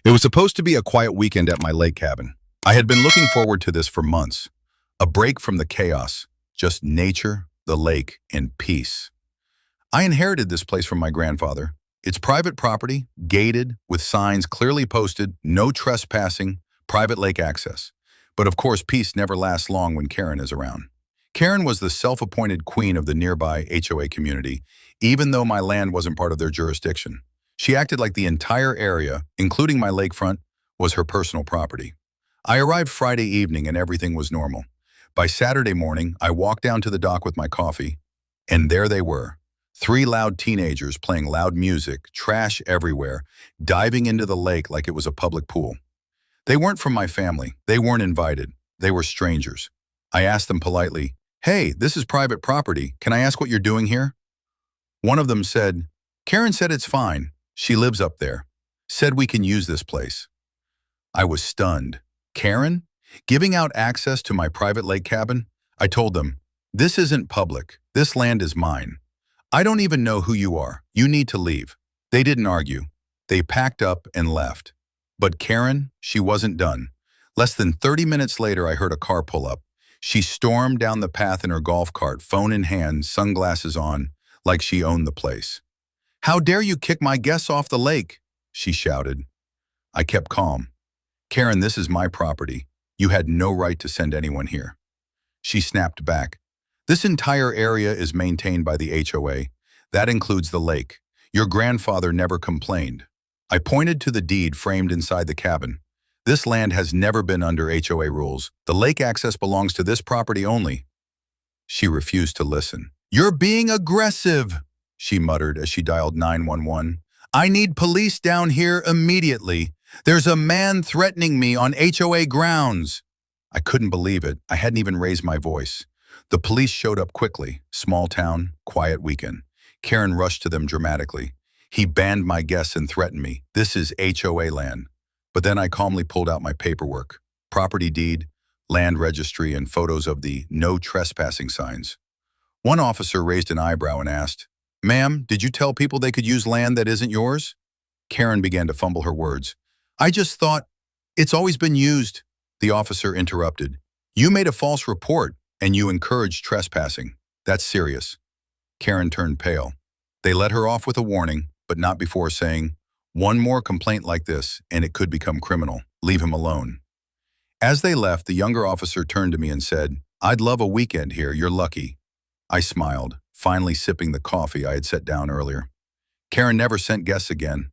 It was supposed to be a quiet weekend at my lake cabin. I had been looking forward to this for months. A break from the chaos, just nature, the lake, and peace. I inherited this place from my grandfather. It's private property, gated, with signs clearly posted, no trespassing, private lake access. But of course, peace never lasts long when Karen is around. Karen was the self-appointed queen of the nearby HOA community, even though my land wasn't part of their jurisdiction. She acted like the entire area, including my lakefront, was her personal property. I arrived Friday evening and everything was normal. By Saturday morning, I walked down to the dock with my coffee, and there they were. Three loud teenagers playing loud music, trash everywhere, diving into the lake like it was a public pool. They weren't from my family. They weren't invited. They were strangers. I asked them politely, "Hey, this is private property. Can I ask what you're doing here?" One of them said, "Karen said it's fine. She lives up there. Said we can use this place." I was stunned. Karen? Giving out access to my private lake cabin? I told them, "This isn't public. This land is mine. I don't even know who you are. You need to leave." They didn't argue. They packed up and left. But Karen, she wasn't done. Less than 30 minutes later, I heard a car pull up. She stormed down the path in her golf cart, phone in hand, sunglasses on, like she owned the place. "How dare you kick my guests off the lake?" she shouted. I kept calm. "Karen, this is my property. You had no right to send anyone here." She snapped back. "This entire area is maintained by the HOA. That includes the lake. Your grandfather never complained." I pointed to the deed framed inside the cabin. "This land has never been under HOA rules. The lake access belongs to this property only." She refused to listen. "You're being aggressive," she muttered as she dialed 911. "I need police down here immediately. There's a man threatening me on HOA grounds." I couldn't believe it. I hadn't even raised my voice. The police showed up quickly. Small town, quiet weekend. Karen rushed to them dramatically. "He banned my guests and threatened me. This is HOA land." But then I calmly pulled out my paperwork, property deed, land registry, and photos of the no trespassing signs. One officer raised an eyebrow and asked, "Ma'am, did you tell people they could use land that isn't yours?" Karen began to fumble her words. "I just thought, it's always been used." The officer interrupted. "You made a false report and you encouraged trespassing. That's serious." Karen turned pale. They let her off with a warning, but not before saying, "One more complaint like this and it could become criminal. Leave him alone." As they left, the younger officer turned to me and said, "I'd love a weekend here. You're lucky." I smiled, finally sipping the coffee I had set down earlier. Karen never sent guests again.